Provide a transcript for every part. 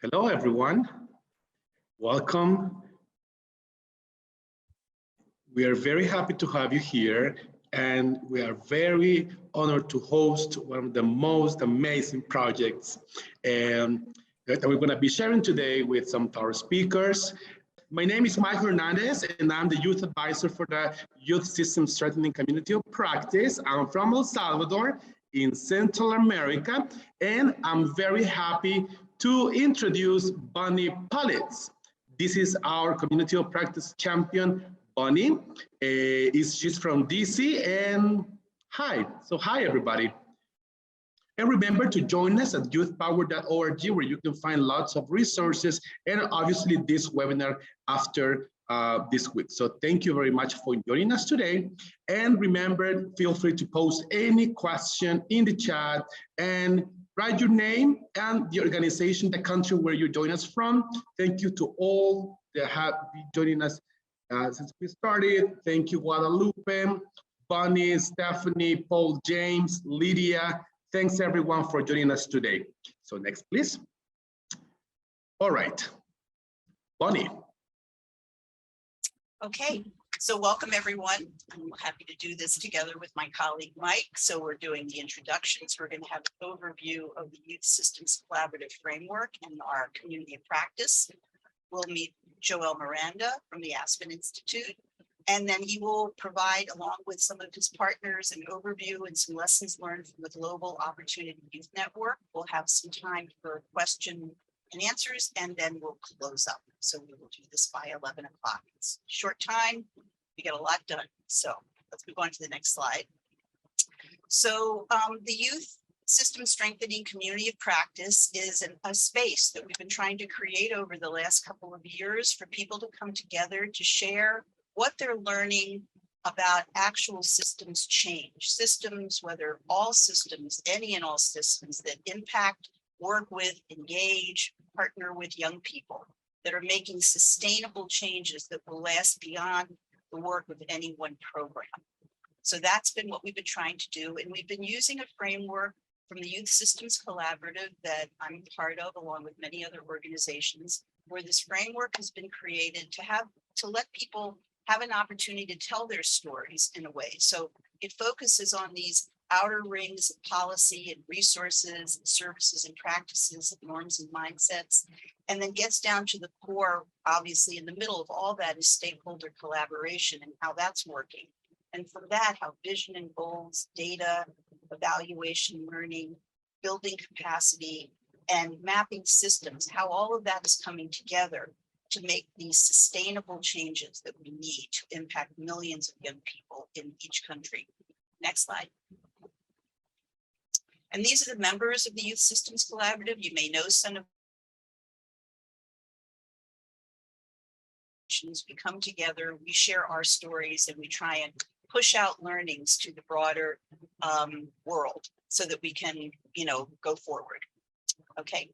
Hello, everyone. Welcome. We are very happy to have you here, and we are very honored to host one of the most amazing projects that we're going to be sharing today with some of our speakers. My name is Mike Hernandez, and I'm the youth advisor for the Youth System Strengthening Community of Practice. I'm from El Salvador in Central America, and I'm very happy to introduce Bonnie Pullitz. This is our community of practice champion, Bonnie. She's from DC, and hi. So hi, everybody. And remember to join us at youthpower.org, where you can find lots of resources and obviously this webinar after this week. So thank you very much for joining us today. And remember, feel free to post any question in the chat and write your name and the organization, the country where you join us from. Thank you to all that have been joining us since we started. Thank you, Guadalupe, Bonnie, Stephanie, Paul, James, Lydia. Thanks everyone for joining us today. So next, please. All right, Bonnie. Okay, so welcome everyone. I'm happy to do this together with my colleague Mike. So we're doing the introductions. We're going to have an overview of the Youth Systems Collaborative Framework and our community of practice. We'll meet Joel Miranda from the Aspen Institute, and then he will provide, along with some of his partners, an overview and some lessons learned from the Global Opportunity Youth Network. We'll have some time for question and answers, and then we'll close up. So we will do this by 11 o'clock. It's a short time, we get a lot done. So let's move on to the next slide. So the Youth System Strengthening Community of Practice is a space that we've been trying to create over the last couple of years for people to come together to share what they're learning about actual systems change. Systems, whether all systems, any and all systems that impact, work with, engage, partner with young people that are making sustainable changes that will last beyond the work of any one program. So that's been what we've been trying to do. And we've been using a framework from the Youth Systems Collaborative that I'm part of, along with many other organizations, where this framework has been created to let people have an opportunity to tell their stories in a way. So it focuses on these outer rings of policy and resources and services and practices, norms and mindsets, and then gets down to the core. Obviously, in the middle of all that is stakeholder collaboration and how that's working. And from that, how vision and goals, data, evaluation, learning, building capacity, and mapping systems, how all of that is coming together to make these sustainable changes that we need to impact millions of young people in each country. Next slide. And these are the members of the Youth Systems Collaborative. You may know some of we come together, we share our stories, and we try and push out learnings to the broader world so that we can, go forward. Okay.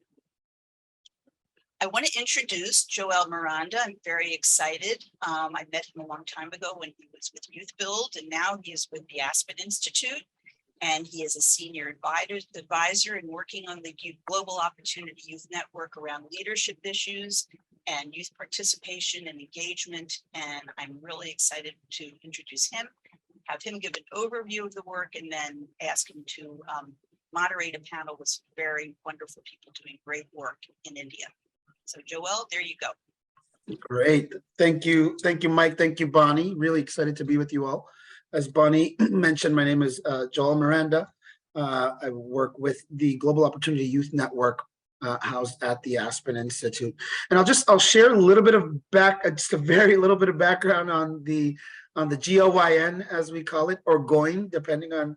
I want to introduce Joel Miranda. I'm very excited. I met him a long time ago when he was with Youth Build, and now he is with the Aspen Institute. And he is a senior advisor and working on the Global Opportunity Youth Network around leadership issues and youth participation and engagement. And I'm really excited to introduce him, have him give an overview of the work, and then ask him to moderate a panel with some very wonderful people doing great work in India. So Joel, there you go. Great. Thank you. Thank you, Mike. Thank you, Bonnie. Really excited to be with you all. As Bonnie mentioned, my name is Joel Miranda. I work with the Global Opportunity Youth Network housed at the Aspen Institute. And I'll share a little bit of just a very little bit of background on the GOYN, as we call it, or GOYN, depending on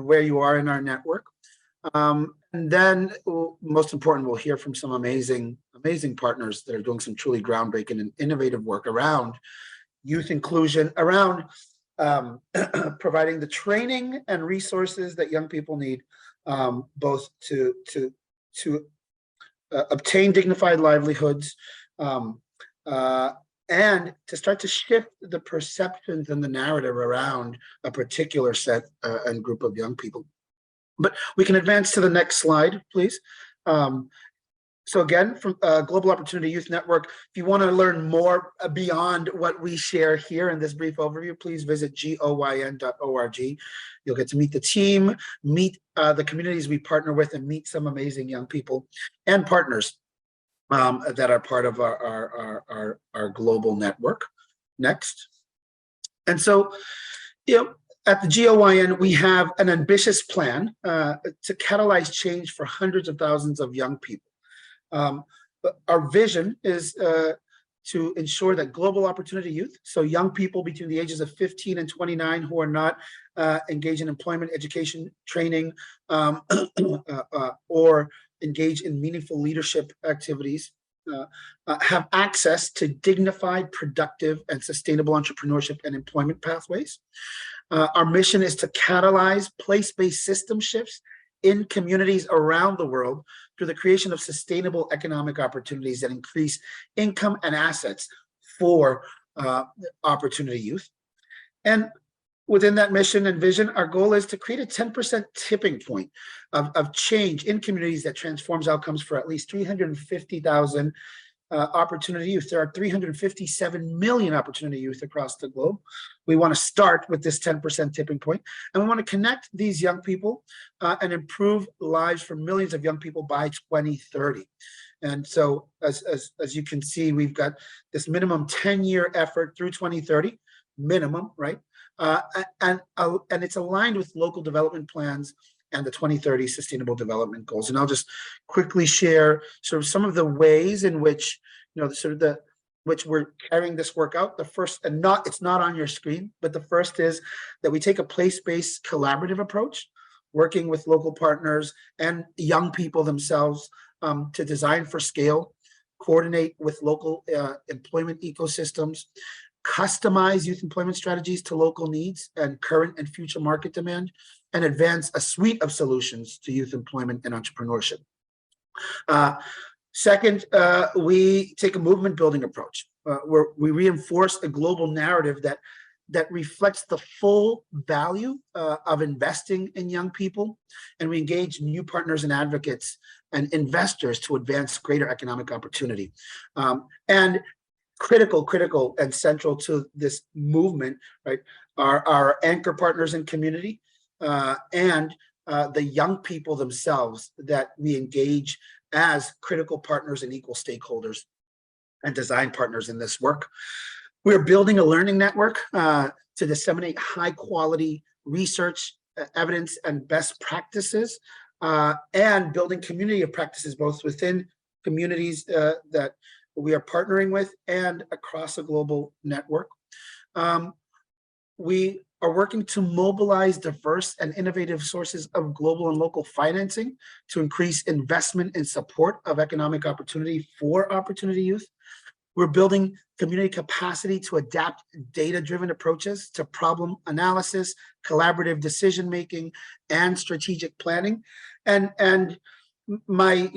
where you are in our network. And then, most important, we'll hear from some amazing partners that are doing some truly groundbreaking and innovative work around youth inclusion, around providing the training and resources that young people need, both to obtain dignified livelihoods, and to start to shift the perceptions and the narrative around a particular set and group of young people. But we can advance to the next slide, please. So again, from Global Opportunity Youth Network, if you want to learn more beyond what we share here in this brief overview, please visit goyn.org. You'll get to meet the team, meet the communities we partner with, and meet some amazing young people and partners that are part of our global network. Next. And so, at the GOYN, we have an ambitious plan to catalyze change for hundreds of thousands of young people. But our vision is to ensure that global opportunity youth, so young people between the ages of 15 and 29 who are not engaged in employment, education, training, or engage in meaningful leadership activities, have access to dignified, productive, and sustainable entrepreneurship and employment pathways. Our mission is to catalyze place-based system shifts in communities around the world through the creation of sustainable economic opportunities that increase income and assets for opportunity youth. And within that mission and vision, our goal is to create a 10% tipping point of change in communities that transforms outcomes for at least 350,000 opportunity youth. There are 357 million opportunity youth across the globe. We want to start with this 10% tipping point, and we want to connect these young people and improve lives for millions of young people by 2030. And so, as you can see, we've got this minimum 10-year effort through 2030, minimum, right? And it's aligned with local development plans and the 2030 Sustainable Development Goals. And I'll just quickly share sort of some of the ways in which, which we're carrying this work out. The first, and it's not on your screen, but the first is that we take a place-based collaborative approach, working with local partners and young people themselves to design for scale, coordinate with local employment ecosystems, customize youth employment strategies to local needs and current and future market demand, and advance a suite of solutions to youth employment and entrepreneurship. Second, we take a movement building approach where we reinforce a global narrative that reflects the full value of investing in young people, and we engage new partners and advocates and investors to advance greater economic opportunity. And critical and central to this movement, right, are our anchor partners in community and the young people themselves that we engage as critical partners and equal stakeholders and design partners in this work. We're building a learning network to disseminate high quality research, evidence, and best practices, and building community of practices both within communities that we are partnering with and across a global network. We are working to mobilize diverse and innovative sources of global and local financing to increase investment and support of economic opportunity for opportunity youth. We're building community capacity to adapt data-driven approaches to problem analysis, collaborative decision-making, and strategic planning. And my,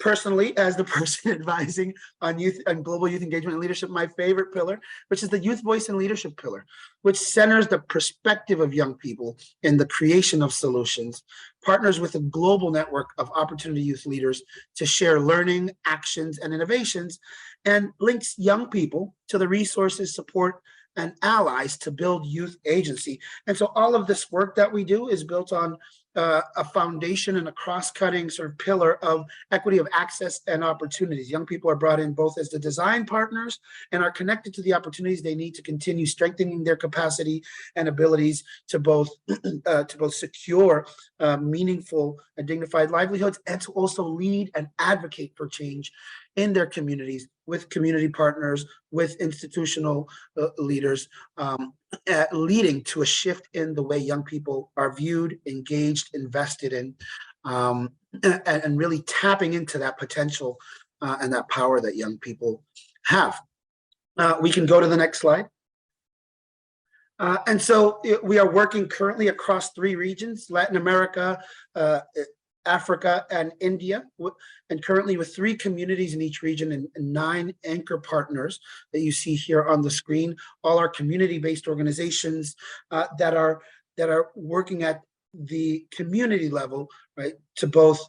personally, as the person advising on youth and global youth engagement and leadership, my favorite pillar, which is the youth voice and leadership pillar, which centers the perspective of young people in the creation of solutions, partners with a global network of opportunity youth leaders to share learning, actions, and innovations, and links young people to the resources, support, and allies to build youth agency. And so all of this work that we do is built on a foundation and a cross-cutting sort of pillar of equity of access and opportunities. Young people are brought in both as the design partners and are connected to the opportunities they need to continue strengthening their capacity and abilities to both secure meaningful and dignified livelihoods, and to also lead and advocate for change in their communities with community partners, with institutional leaders, leading to a shift in the way young people are viewed, engaged, invested in, and really tapping into that potential and that power that young people have. We can go to the next slide. And so we are working currently across 3 regions: Latin America, Africa, and India, and currently with 3 communities in each region and 9 anchor partners that you see here on the screen. All are community-based organizations that are working at the community level, right, to both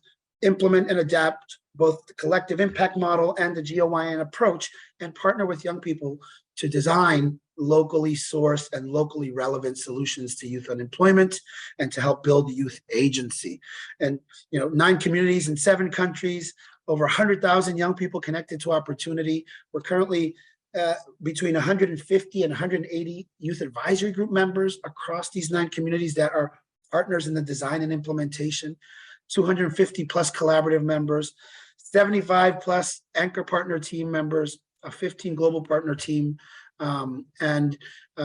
implement and adapt both the collective impact model and the GOYN approach, and partner with young people to design locally sourced and locally relevant solutions to youth unemployment and to help build youth agency. And 9 communities in 7 countries, over 100,000 young people connected to opportunity. We're currently between 150 and 180 youth advisory group members across these 9 communities that are partners in the design and implementation, 250 plus collaborative members, 75 plus anchor partner team members, a 15 global partner team, and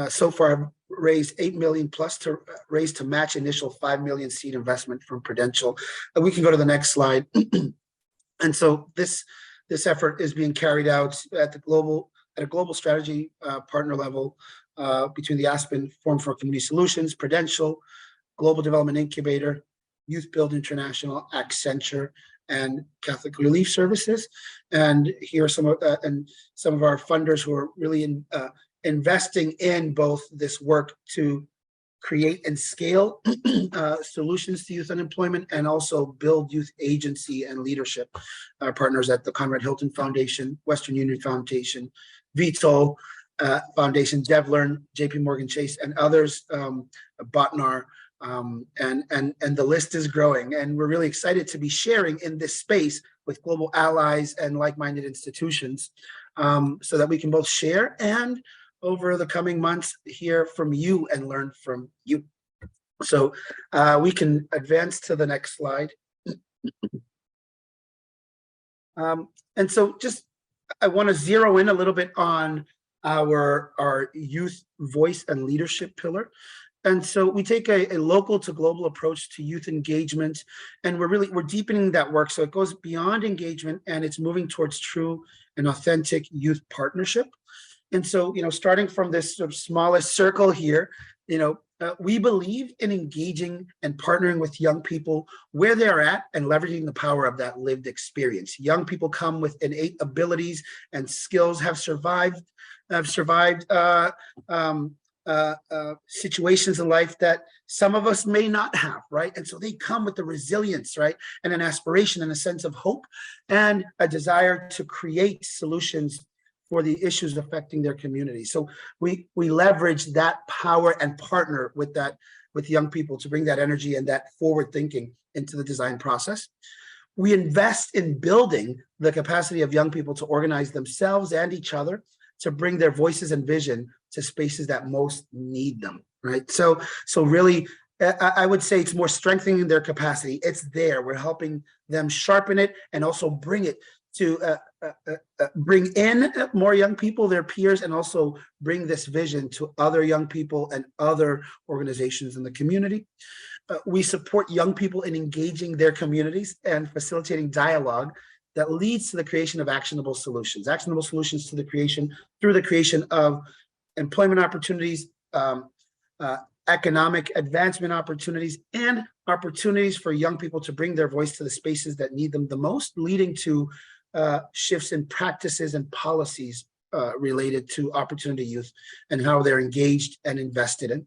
so far raised 8 million plus to raise to match initial 5 million seed investment from Prudential. We can go to the next slide. And so this effort is being carried out at a global strategy partner level between the Aspen Forum for Community Solutions, Prudential, Global Development Incubator, Youth Build International, Accenture, and Catholic Relief Services. And here are some of our funders who are really investing in both this work to create and scale solutions to youth unemployment and also build youth agency and leadership. Our partners at the Conrad Hilton Foundation, Western Union Foundation, Vito Foundation, DevLearn, JP Morgan Chase, and others, Botnar, and the list is growing. And we're really excited to be sharing in this space with global allies and like-minded institutions so that we can both share and over the coming months hear from you and learn from you. So we can advance to the next slide. And so just I want to zero in a little bit on our youth voice and leadership pillar. And so we take a local to global approach to youth engagement, and we're deepening that work. So it goes beyond engagement and it's moving towards true and authentic youth partnership. And so, starting from this sort of smallest circle here, we believe in engaging and partnering with young people where they're at and leveraging the power of that lived experience. Young people come with innate abilities and skills, have survived situations in life that some of us may not have, right? And so they come with the resilience, right? And an aspiration and a sense of hope and a desire to create solutions for the issues affecting their community. So we leverage that power and partner with young people to bring that energy and that forward thinking into the design process. We invest in building the capacity of young people to organize themselves and each other to bring their voices and vision to spaces that most need them, right? So really, I would say it's more strengthening their capacity. It's there. We're helping them sharpen it and also bring it to bring in more young people, their peers, and also bring this vision to other young people and other organizations in the community. We support young people in engaging their communities and facilitating dialogue that leads to the creation of actionable solutions to the creation of employment opportunities, economic advancement opportunities, and opportunities for young people to bring their voice to the spaces that need them the most, leading to shifts in practices and policies related to opportunity youth and how they're engaged and invested in.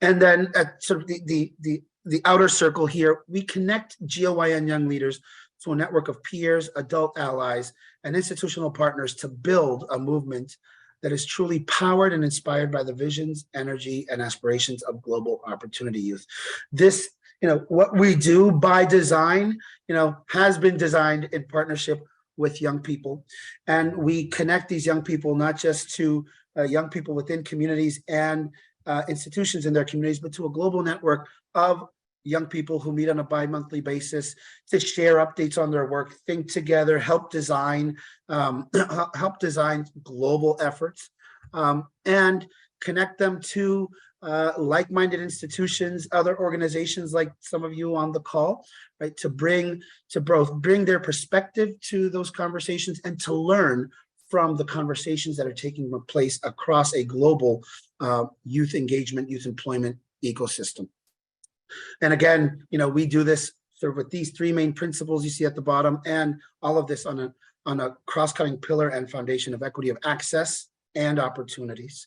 And then at sort of the outer circle here, we connect GOYN young leaders to a network of peers, adult allies, and institutional partners to build a movement that is truly powered and inspired by the visions, energy, and aspirations of global opportunity youth. This, what we do by design, has been designed in partnership with young people. And we connect these young people, not just to young people within communities and institutions in their communities, but to a global network of young people who meet on a bi-monthly basis to share updates on their work, think together, help design global efforts, and connect them to like-minded institutions, other organizations like some of you on the call, right? To both bring their perspective to those conversations and to learn from the conversations that are taking place across a global youth engagement, youth employment ecosystem. And again, we do this sort of with these 3 main principles you see at the bottom, and all of this on a cross-cutting pillar and foundation of equity of access and opportunities.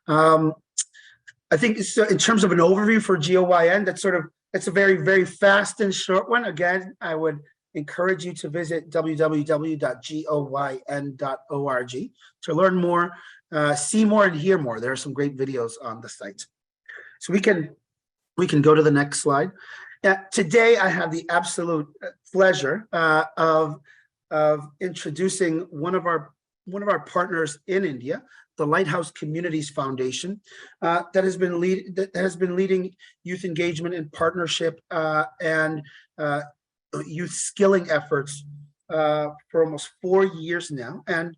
I think in terms of an overview for GOYN, It's a very, very fast and short one. Again, I would encourage you to visit www.goyn.org to learn more, see more, and hear more. There are some great videos on the site. So we can go to the next slide. Today, I have the absolute pleasure of introducing one of our partners in India, the Lighthouse Communities Foundation, that has been leading youth engagement and partnership and youth skilling efforts for almost 4 years now. And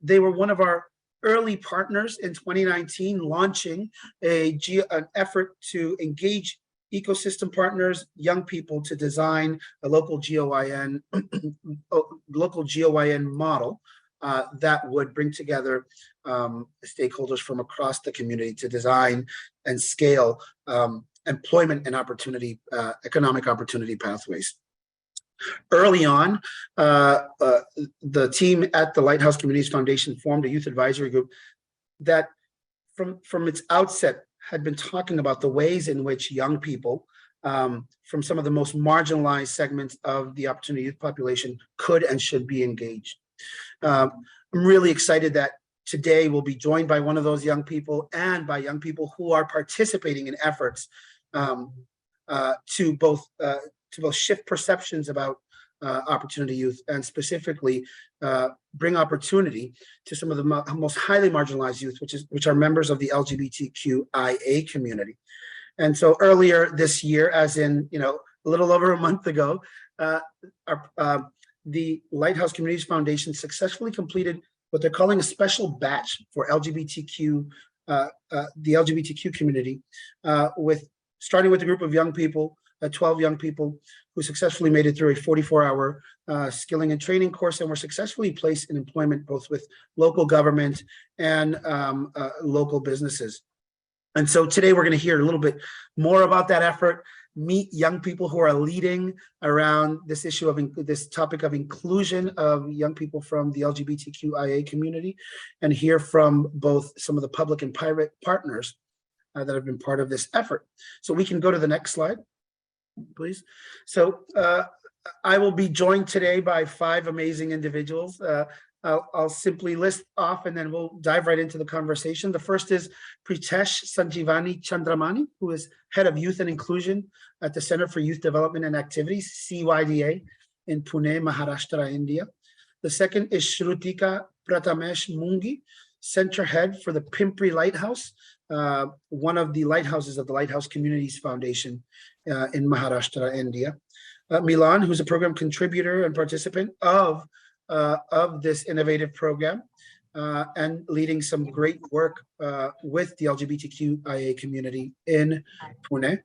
they were one of our early partners in 2019, launching an effort to engage ecosystem partners, young people, to design a local GOYN model that would bring together stakeholders from across the community to design and scale employment and economic opportunity pathways. Early on, the team at the Lighthouse Communities Foundation formed a youth advisory group that from its outset had been talking about the ways in which young people from some of the most marginalized segments of the opportunity youth population could and should be engaged. I'm really excited that today we'll be joined by one of those young people and by young people who are participating in efforts to both shift perceptions about opportunity youth and specifically bring opportunity to some of the most highly marginalized youth, which are members of the LGBTQIA community. And so earlier this year, as in a little over a month ago, the Lighthouse Communities Foundation successfully completed what they're calling a special batch for the LGBTQ community, starting with a group of young people, 12 young people who successfully made it through a 44-hour skilling and training course and were successfully placed in employment both with local government and local businesses. And so today we're going to hear a little bit more about that effort, meet young people who are leading around this issue of this topic of inclusion of young people from the LGBTQIA community, and hear from both some of the public and private partners that have been part of this effort. So we can go to the next slide, please. So I will be joined today by 5 amazing individuals. I'll simply list off and then we'll dive right into the conversation. The first is Pritesh Sanjivani Chandramani, who is Head of Youth and Inclusion at the Center for Youth Development and Activities, CYDA, in Pune, Maharashtra, India. The second is Shrutika Pratamesh Mungi, Center Head for the Pimpri Lighthouse, one of the lighthouses of the Lighthouse Communities Foundation in Maharashtra, India. Milan, who's a program contributor and participant of this innovative program and leading some great work with the LGBTQIA community in Pune.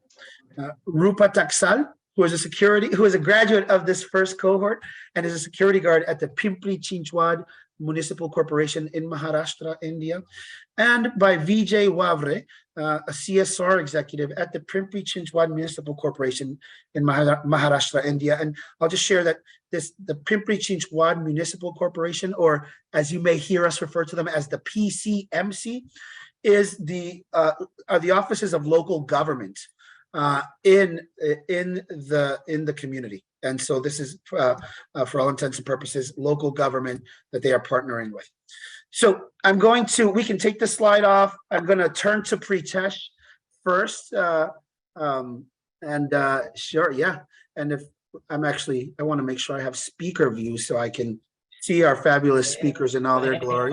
Rupa Taksal, who is a graduate of this first cohort and is a security guard at the Pimpri Chinchwad Municipal Corporation in Maharashtra, India, and by Vijay Wavre, a CSR executive at the Pimpri Chinchwad Municipal Corporation in Maharashtra, India. And I'll just share that the Pimpri Chinchwad Municipal Corporation, or as you may hear us refer to them as the PCMC, are the offices of local government in the community. And so this is, for all intents and purposes, local government that they are partnering with. So we can take this slide off. I'm going to turn to Pritesh first. Sure, yeah. And if I want to make sure I have speaker view so I can see our fabulous speakers in all their glory.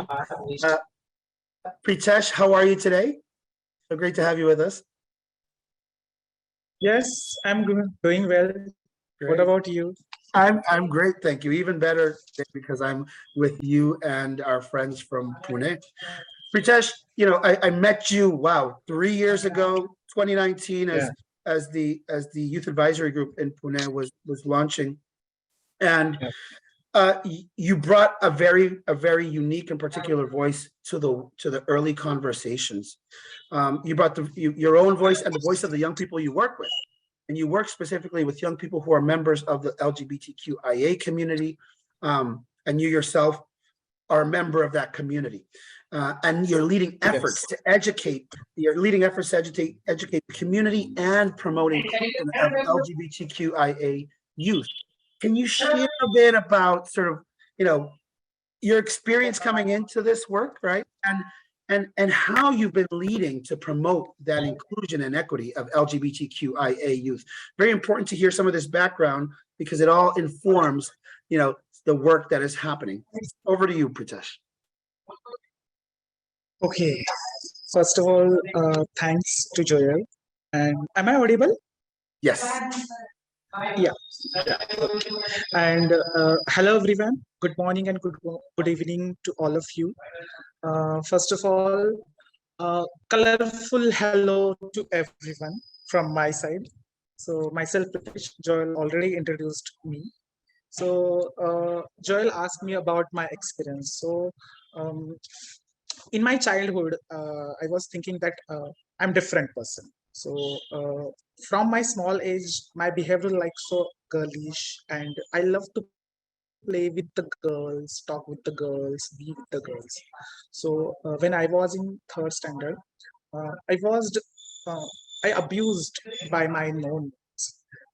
Pritesh, how are you today? So great to have you with us. Yes, I'm doing well. Great. What about you? I'm great, thank you. Even better because I'm with you and our friends from Pune. Pritesh, I met you 3 years ago, 2019, as the youth advisory group in Pune was launching, and you brought a very unique and particular voice to the early conversations. You brought your own voice and the voice of the young people you work with. And you work specifically with young people who are members of the LGBTQIA community. And you yourself are a member of that community. And you're leading efforts to educate, educate the community and promoting of LGBTQIA youth. Can you share a bit about sort of, your experience coming into this work, right? And how you've been leading to promote that inclusion and equity of LGBTQIA youth. Very important to hear some of this background because it all informs, the work that is happening. Over to you, Pritesh. Okay. First of all, thanks to Joel. And am I audible? Yes. Yeah. Okay. And hello, everyone. Good morning and good evening to all of you. First of all, colorful hello to everyone from my side. So myself, Pritesh, Joel already introduced me. So Joel asked me about my experience. So in my childhood, I was thinking that I'm different person. So from my small age, my behavior like so girlish, and I love to play with the girls, talk with the girls, be with the girls. So when I was in third standard, I was I abused by my known.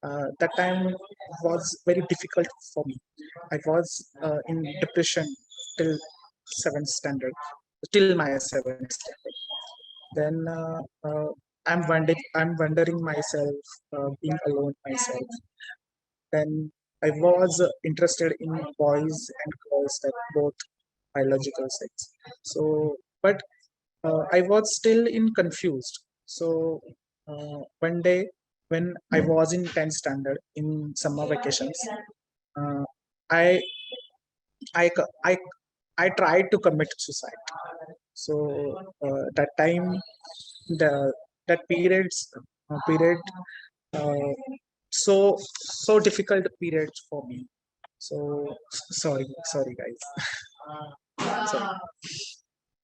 That time was very difficult for me. I was in depression till seventh standard, till my seventh standard. Then I'm wondering myself, being alone myself. Then I was interested in boys and girls, that both biological sex. So, but I was still in confused. So one day when I was in 10th standard in summer vacations, uh, I, I, co- I tried to commit suicide. So that time, the that period, uh, so difficult period for me. So sorry guys. Sorry.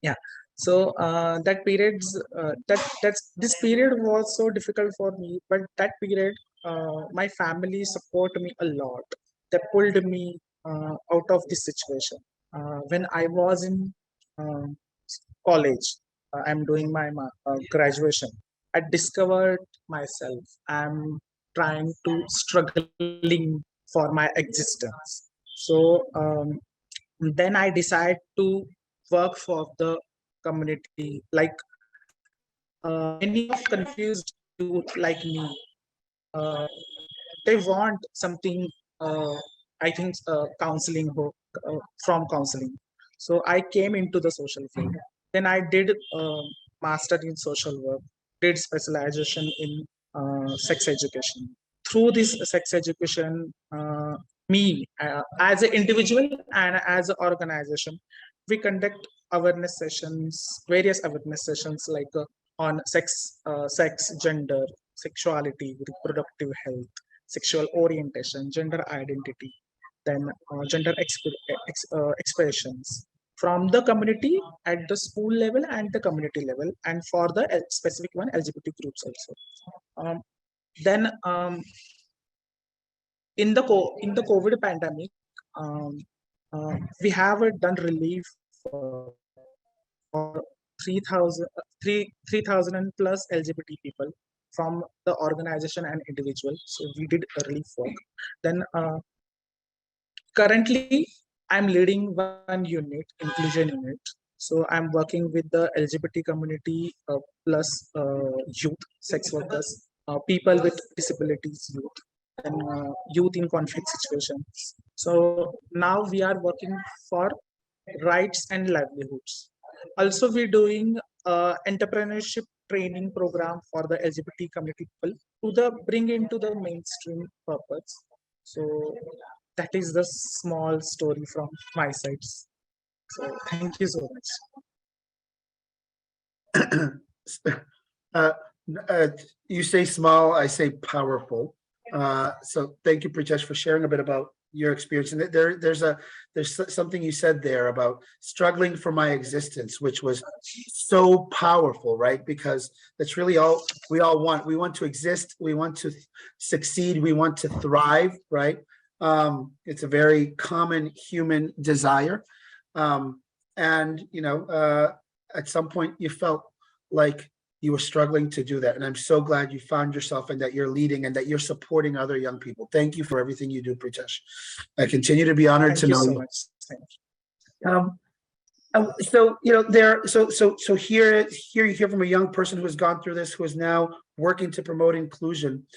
Yeah. So that periods that's this period was so difficult for me, but that period my family support me a lot. They pulled me out of this situation. When I was in um college, I'm doing my graduation. I discovered myself. I'm trying to struggling for my existence. So then I decide to work for the community. Like many of confused youth like me, uh, they want something. I think counseling from counseling. So I came into the social field. Then I did master in social work. Did specialization in sex education. Through this sex education, me as an individual and as an organization, we conduct awareness sessions, various awareness sessions like on sex, gender, sexuality, reproductive health, sexual orientation, gender identity, then expressions from the community at the school level and the community level, and for the specific one LGBT groups also. Then in the COVID pandemic, um, we have done relief for 3,000 plus LGBT people from the organization and individual. So we did a relief work. Then currently I'm leading one unit, inclusion unit. So I'm working with the LGBT community plus youth, sex workers, people with disabilities, youth, and youth in conflict situations. So now we are working for rights and livelihoods. Also, we're doing entrepreneurship training program for the LGBT community people to the bring into the mainstream purpose. So that is the small story from my side. So thank you so much. uh, you say small, I say powerful. So thank you, Pritesh, for sharing a bit about your experience. And there's something you said there about struggling for my existence, which was so powerful, right? Because that's really all we all want. We want to exist. We want to succeed. We want to thrive, right? It's a very common human desire. And, at some point you felt like you were struggling to do that. And I'm so glad you found yourself and that you're leading and that you're supporting other young people. Thank you for everything you do, Pritesh. I continue to be honored to Thank you know so you. much. Thank you. So here you hear from a young person who has gone through this, who is now working to promote inclusion.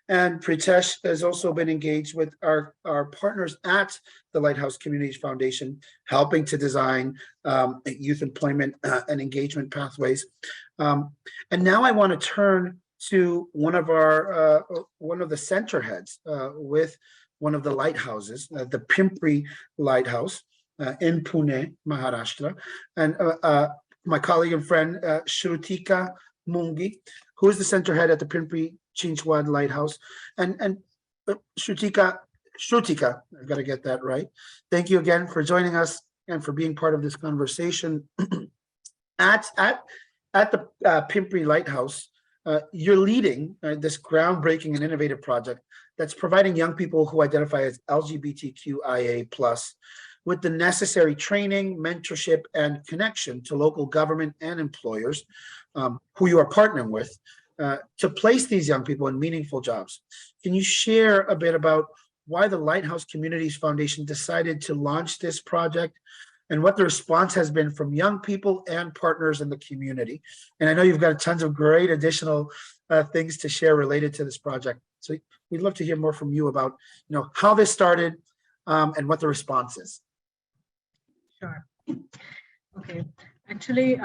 And Pritesh has also been engaged with our partners at the Lighthouse Communities Foundation, helping to design youth employment and engagement pathways. And now I want to turn to one of the center heads with one of the lighthouses, the Pimpri Lighthouse in Pune, Maharashtra, and my colleague and friend Shrutika Mungi, who is the center head at the Pimpri Chinchwad Lighthouse. And Shrutika, I've got to get that right. Thank you again for joining us and for being part of this conversation. At the Pimpri Lighthouse, you're leading this groundbreaking and innovative project that's providing young people who identify as LGBTQIA+ with the necessary training, mentorship, and connection to local government and employers who you are partnering with to place these young people in meaningful jobs. Can you share a bit about why the Lighthouse Communities Foundation decided to launch this project and what the response has been from young people and partners in the community? And I know you've got tons of great additional things to share related to this project. So we'd love to hear more from you about, how this started and what the response is. Sure. Okay. Actually,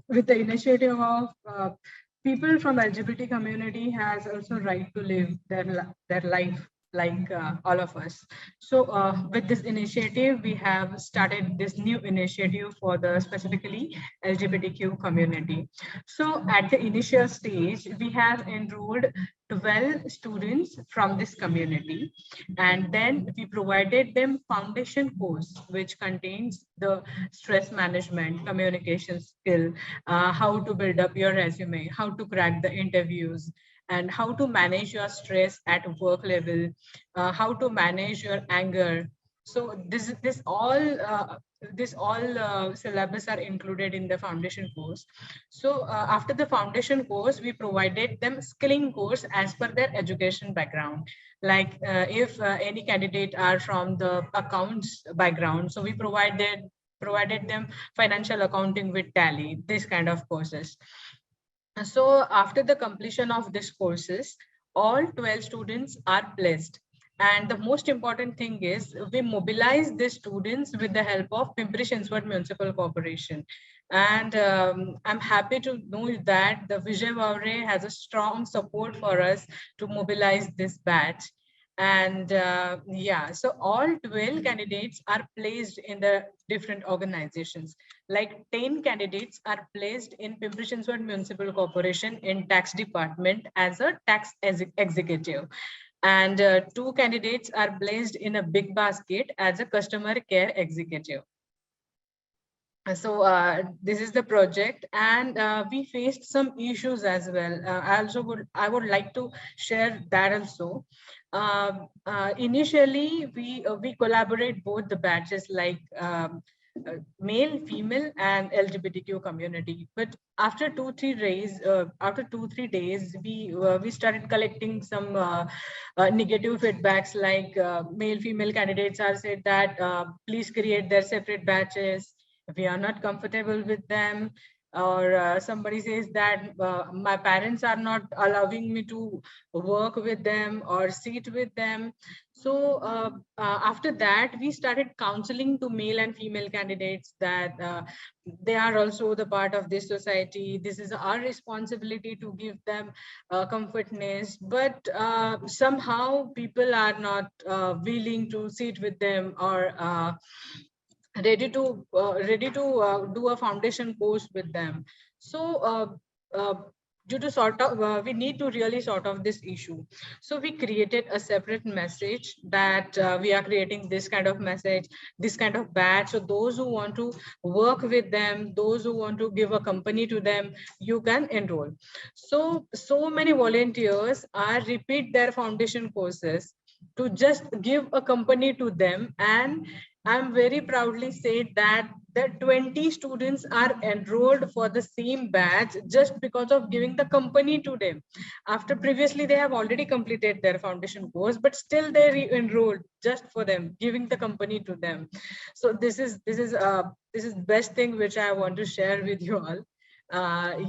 with the initiative of people from LGBT community has also right to live their life like all of us. So with this initiative, we have started this new initiative for the specifically LGBTQ community. So at the initial stage, we have enrolled 12 students from this community, and then we provided them foundation course which contains the stress management, communication skill, how to build up your resume, how to crack the interviews, and how to manage your stress at work level, how to manage your anger. So this all syllabus are included in the foundation course. So after the foundation course, we provided them skilling course as per their education background. Like if any candidate are from the accounts background, so we provided them financial accounting with Tally, this kind of courses. So after the completion of these courses, all 12 students are placed. And the most important thing is we mobilize the students with the help of Pimpri-Chinchwad Municipal Corporation. And I'm happy to know that the YSS has a strong support for us to mobilize this batch. And so all 12 candidates are placed in the different organizations. Like 10 candidates are placed in Pimpri-Chinchwad Municipal Corporation in tax department as a tax executive. And 2 candidates are placed in a big basket as a customer care executive. So this is the project, and we faced some issues as well. I would like to share that also. Initially, we collaborate both the batches, like male, female, and LGBTQ community. But after 2-3 days, we started collecting some negative feedbacks, like male, female candidates are said that please create their separate batches. We are not comfortable with them, or somebody says that my parents are not allowing me to work with them or sit with them. So after that, we started counseling to male and female candidates that they are also the part of this society. This is our responsibility to give them comfortness, but somehow people are not willing to sit with them or ready to do a foundation course with them. So due to we need to really sort of this issue. So we created a separate message that we are creating this kind of message, this kind of batch. So those who want to work with them, those who want to give a company to them, you can enroll. So many volunteers are repeat their foundation courses to just give a company to them, and I'm very proudly say that the 20 students are enrolled for the same batch just because of giving the company to them. After previously they have already completed their foundation course, but still they re-enrolled just for them, giving the company to them. So this is best thing which I want to share with you all.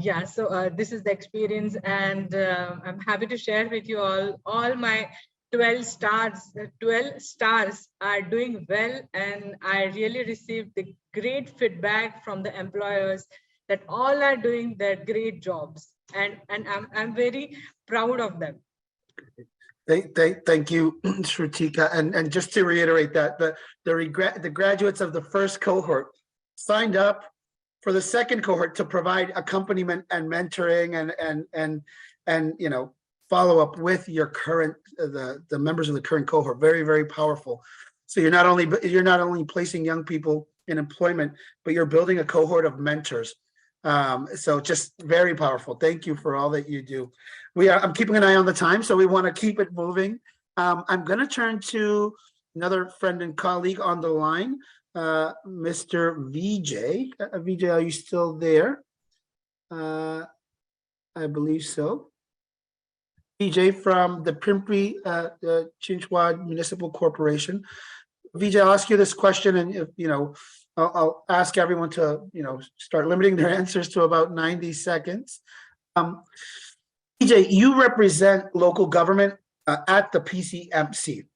Yeah, so this is the experience, and I'm happy to share with you all my 12 stars. 12 stars are doing well, and I really received the great feedback from the employers that all are doing their great jobs, and I'm very proud of them. Thank you, Shrutika. And just to reiterate that the graduates of the first cohort signed up for the second cohort to provide accompaniment and mentoring and follow up with your current the members of the current cohort. Very, very powerful. So you're not only placing young people in employment, but you're building a cohort of mentors. So just very powerful. Thank you for all that you do. I'm keeping an eye on the time, so we want to keep it moving. I'm going to turn to another friend and colleague on the line, Mr. Vijay. Vijay, are you still there? I believe so. Vijay from the Pimpri Chinchwad Municipal Corporation. Vijay, I'll ask you this question, and if I'll ask everyone to start limiting their answers to about 90 seconds. Vijay, you represent local government at the PCMC,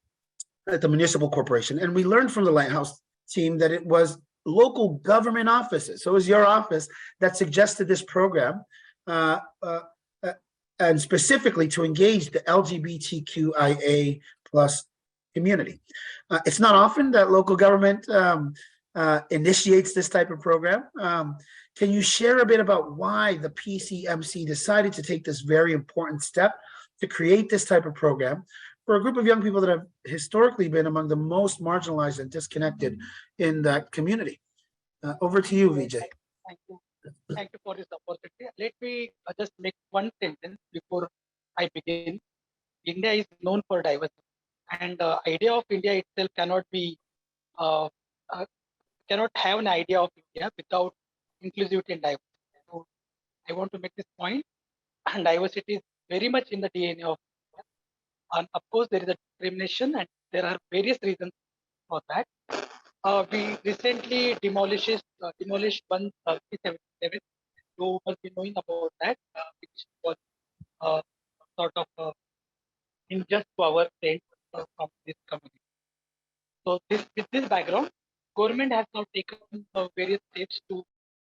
at the municipal corporation, and we learned from the Lighthouse team that it was local government offices, so it was your office that suggested this program, and specifically to engage the LGBTQIA plus community. It's not often that local government initiates this type of program. Can you share a bit about why the PCMC decided to take this very important step to create this type of program for a group of young people that have historically been among the most marginalized and disconnected in that community? Over to you, Vijay. Thank you. Thank you for this opportunity. Let me just make one sentence before I begin. India is known for diversity, and the idea of India itself cannot have an idea of India without inclusivity and diversity. So I want to make this point, and diversity is very much in the DNA of India. And of course, there is a discrimination, and there are various reasons for that. We recently demolished one 377. You must be knowing about that, which was sort of injust to our state from this community. So with this background, government has now taken various steps to